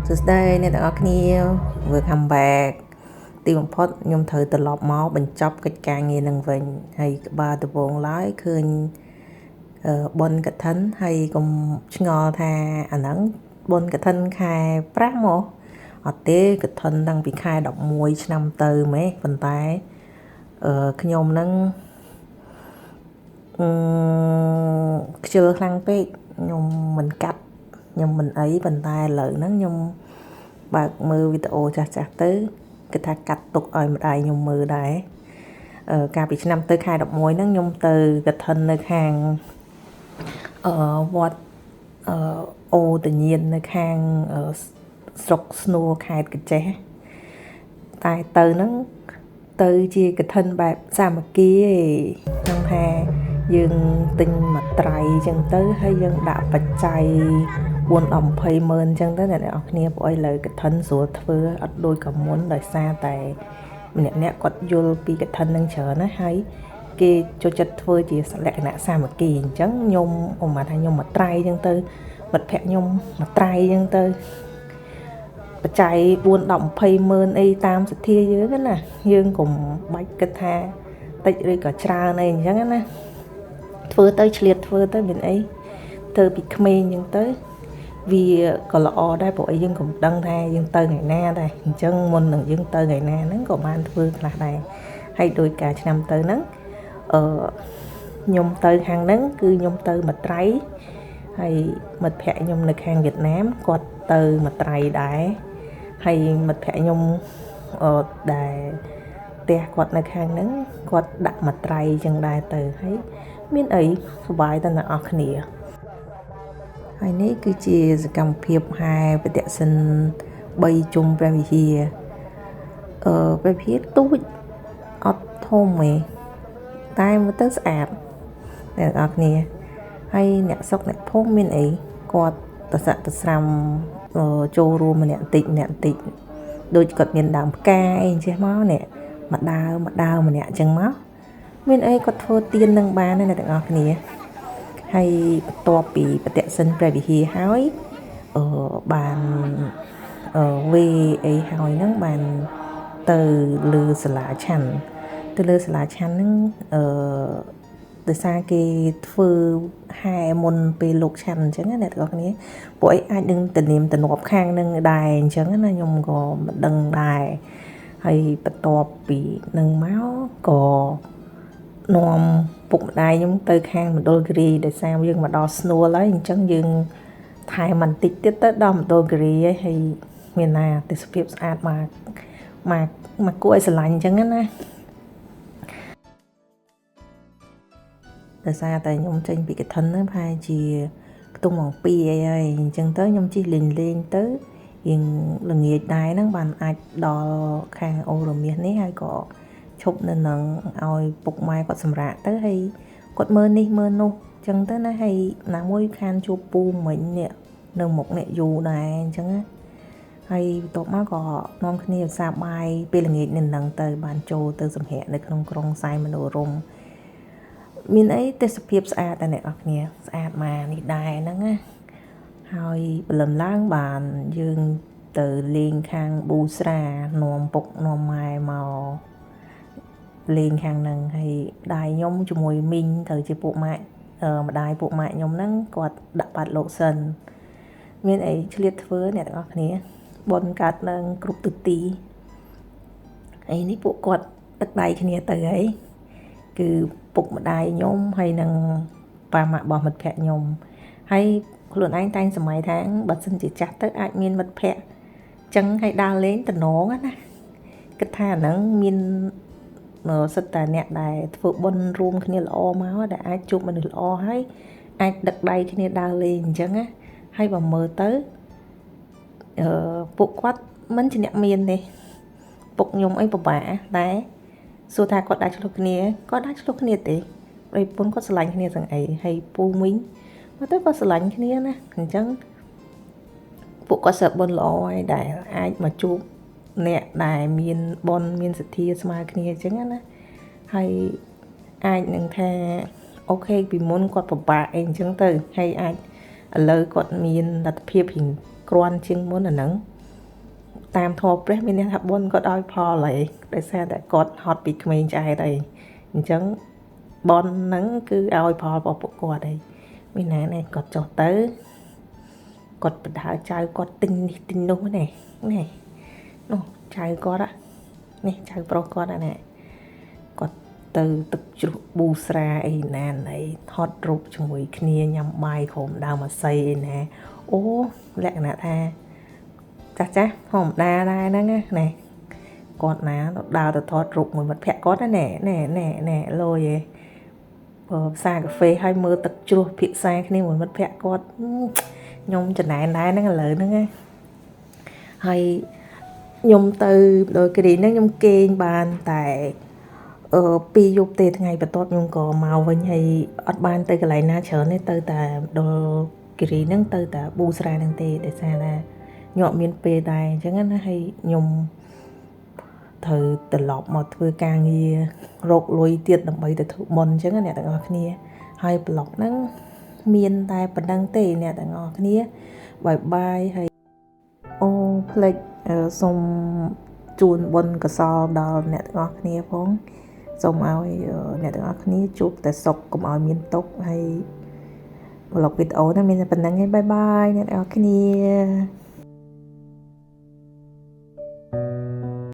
សួស្តីអ្នកទាំងអស់គ្នា Welcome back ទីបំផុតខ្ញុំត្រូវត្រឡប់មកបញ្ចប់កិច្ចការងារនឹងវិញហើយក្បាលដំបងឡើយឃើញបុណ្យកឋិនហើយកុំឆ្ងល់ថាអាហ្នឹងបុណ្យកឋិនខែ5មកអត់ទេកឋិនតាំងពីខែ11ឆ្នាំទៅម៉េះប៉ុន្តែខ្ញុំហ្នឹងខ្ជិលខ្លាំងពេកខ្ញុំមិនកាត់ខ្ញុំមិនអីប៉ុន្តែឥឡូវហ្នឹងខ្ញុំបើកមើលវីដេអូចាស់ៗទៅគេថាកាត់ទុកឲ្យម្ដាយខ្ញុំមើលដែរកាលពីឆ្នាំទៅខែ11ហ្នឹងខ្ញុំទៅកឋិននៅខាងវត្តអូតញៀននៅខាងស្រុកស្នួរខេត្តកញ្ចេះតែទៅហ្នឹងទៅជាកឋិនបែបសាមគ្គីហ្នឹងថាយើងទិញមួយត្រៃអញ្ចឹងទៅហើយយើងដាក់បច្ច័យ4-20 ម៉ឺនអញ្ចឹងទៅអ្នកនរគ្នាព្រោះឥឡូវកឋិនស្រួលធ្វើអត់ដូចកមុនដោយសារតែម្នាក់គាត់យល់ពីកឋិននឹងច្រើនណាហើយគេចូលចិត្តធ្វើជាលក្ខណៈសាមគ្គីអញ្ចឹងខ្ញុំឧមាថាខ្ញុំមួយត្រៃអញ្ចឹងទៅមិត្តភក្តិខ្ញុំមួយត្រៃអញ្ចឹងទៅបច្ច័យ4-20 ម៉ឺនអីតាមសទ្ធាយើងណាយើងកុំបាច់គិតថាតិចឬក៏ច្រើនអីអញ្ចឹងណាធ្វើទៅឆ្លៀតធ្វើទៅមានអីធ្វើពីក្មេងអញ្ចឹងទៅវាក៏ល្អដែរព្រោះអីយើងក៏មិនដឹងថាយើងទៅថ្ងៃណាដែរអញ្ចឹងមុននឹងយើងទៅថ្ងៃណាហ្នឹងក៏បានធ្វើខ្លះដែរហើយដោយការឆ្នាំទៅហ្នឹងខ្ញុំទៅខាងហ្នឹងគឺខ្ញុំទៅមួយត្រៃហើយមិត្តភ័ក្តិខ្ញុំនៅខាងវៀតណាមគាត់ទៅមួយត្រៃដែរហើយមិត្តភ័ក្តិខ្ញុំដែលផ្ទះគាត់នៅខាងហ្នឹងគាត់ដាក់មួយត្រៃអញ្ចឹងដែរទៅហើយមានអីសុបាយតែអ្នកនរគ្នាហើយនេះគឺជាសកម្មភាពហែបដិសិន3ជុំព្រះវិហារព្រះវិហារទូចអត់ធំទេតែមើលទៅស្អាតអ្នកនរគ្នាហើយអ្នកស្រុកអ្នកភូមិមានអីគាត់ទៅសាក់ទៅស្រាំចូលរួមម្នាក់តិចដូចគាត់មានដើមផ្កាអីចេះមកនេះមកដើមម្នាក់អញ្ចឹងមកមានអីគាត់ធ្វើទៀននឹងបានណាអ្នកទាំងអស់គ្នាហើយបន្ទាប់ពីបដិសិនព្រះវិហារហើយបានវេអីហើយហ្នឹងបានទៅលើសាលាឆាន់ហ្នឹងដោយសារគេធ្វើហែមុនពេលលោកឆាន់អញ្ចឹងណាអ្នកទាំងអស់គ្នាពួកអីអាចនឹងទំនៀមទម្លាប់ខាងនឹងដែរអញ្ចឹងណាខ្ញុំក៏មិនដឹងដែរហើយបន្ទាប់ពីនឹងមកក៏នាំពុកម្ដាយខ្ញុំទៅខាងមណ្ឌលគិរីដោយសារយើងមកដល់ស្នួលហើយអញ្ចឹងយើងថែមបន្តិចទៀតទៅដល់មណ្ឌលគិរីហើយមានណាទេសភាពស្អាតមកគួរឲ្យស្រឡាញ់អញ្ចឹងណាដោយសារតែខ្ញុំចេញពីកឋិនហ្នឹងប្រហែលជាខ្ទង់ម៉ោង2អីហើយអញ្ចឹងទៅខ្ញុំជិះលេងទៅរៀងល្ងាចដែរហ្នឹងបានអាចដល់ខាងអូរមាសនេះហើយក៏ឈប់នៅនឹងឲ្យពុកម៉ែគាត់សម្រាកទៅហើយគាត់មើលនេះមើលនោះអញ្ចឹងទៅណាហើយណាមួយខានជួបពូមិញនេះនៅមុខអ្នកយូរដែរអញ្ចឹងណាហើយបន្ទាប់មកក៏នាំគ្នាឧស្សាហ៍បាយពេលល្ងាចនឹងទៅបានចូលទៅសម្ភារនៅក្នុងក្រុងសែនមនោរម្យមានអីទេសភាពស្អាតតែអ្នកនរគ្នាស្អាតមកនេះដែរហ្នឹងណាហើយព្រលឹមឡើងបានយើងទៅលេងខាងប៊ូស្រានាំពុកនាំម៉ែមកលេងខាងហ្នឹងហើយដៃខ្ញុំជាមួយមីងទៅជាពួកម៉ាក់ម្ដាយពួកម៉ាក់ខ្ញុំហ្នឹងគាត់ដាក់បាត់លោកសិនមានអីឆ្លៀតធ្វើអ្នកទាំងអស់គ្នាបុណ្យកើតឡើងគ្រប់ទិទីអីនេះពួកគាត់ទឹកដៃគ្នាទៅហើយគឺពុកម្ដាយខ្ញុំហើយនឹងប៉ាម៉ាក់របស់មិត្តភក្តិខ្ញុំហើយខ្លួនឯងតែងសម័យថាបើសិនជាចាស់ទៅអាចមានមិត្តភក្តិចឹងឲ្យដើរលេងតំណងណាគិតថាអាហ្នឹងមានសិតតែអ្នកដែលធ្វើបុណ្យរួមគ្នាល្អមកដែលអាចជួបមនុស្សល្អហើយអាចដឹកដៃគ្នាដើរលេងអញ្ចឹងណាហើយបើមើលទៅពួកគាត់មិនជាអ្នកមានទេពុកខ្ញុំអីពិបាកតែសួរថាគាត់ដាច់ឆ្លុះគ្នាគាត់ដាច់ឆ្លុះគ្នាទេដោយពុនគាត់ស្រឡាញ់គ្នាទាំងអីហើយពូមីងមកទៅគាត់ស្រឡាញ់គ្នាណាអញ្ចឹងពួកគាត់សើបបុណ្យល្អហើយដែលអាចមកជួបអ្នកដែលមានបុណ្យមានសទ្ធាស្មើគ្នាអញ្ចឹងណាហើយអាចនឹងថាអូខេពីមុនគាត់ពិបាកអីអញ្ចឹងទៅហើយអាចឥឡូវគាត់មានលទ្ធភាពរៀងគ្រាន់ជាងមុនអាហ្នឹង តាមធម៌ព្រះមានអ្នកថាបុណ្យគាត់ឲ្យផលហើយដោយសារតែគាត់ហត់ពីក្មេងចាស់ហើយអញ្ចឹងបុណ្យហ្នឹងគឺឲ្យផលរបស់ពួកគាត់ហើយមានណានេះគាត់ចុះទៅគាត់បដើចៅគាត់ទិញនេះទិញនោះនេះនោះចៅគាត់នេះចៅប្រុសគាត់ណាគាត់ទៅទឹកជ្រោះប៊ូស្រាអីណាណីថតរូបជាមួយគ្នាញ៉ាំបាយក្រុមដើមអាស័យអីណាអូលក្ខណៈថាចាស់ធម្មតាដែរហ្នឹងណាគាត់ណាដើរទៅថតរូបមួយមិត្តភក្តិគាត់ណែលយឯងផ្សារកាហ្វេឲ្យមើលទឹកជ្រោះភាសាគ្នាមួយមិត្តភក្តិគាត់ខ្ញុំចំណែនដែរហ្នឹងឥឡូវហ្នឹងហើយខ្ញុំទៅដោយគ្រីហ្នឹងខ្ញុំគេងបានតែ2យប់ទេថ្ងៃបន្ទាប់ខ្ញុំក៏មកវិញហើយអត់បានទៅកន្លែងណាច្រើនទេទៅតែដល់គិរីហ្នឹងទៅតែប៊ូស្រាហ្នឹងទេដោយសារថាខ្ញុំអត់មានពេលដែរអញ្ចឹងណាហើយខ្ញុំត្រូវត្រឡប់មកធ្វើការងាររកលុយទៀតដើម្បីទៅធ្វើបុណ្យអញ្ចឹងអ្នកទាំងអស់គ្នាហើយប្លុកហ្នឹងមានតែប៉ុណ្្នឹងទេអ្នកទាំងអស់គ្នាបាយហើយអូផ្លេចសូមជូនបុណ្យកុសលដល់អ្នកទាំងអស់គ្នាផងសូមឲ្យអ្នកទាំងអស់គ្នាជួបតែសុខកុំឲ្យមានទុក្ខហើយប្លុកវីដេអូនេះមានតែប៉ុណ្្នឹងឯងបាយអ្នកទាំងអស់គ្នា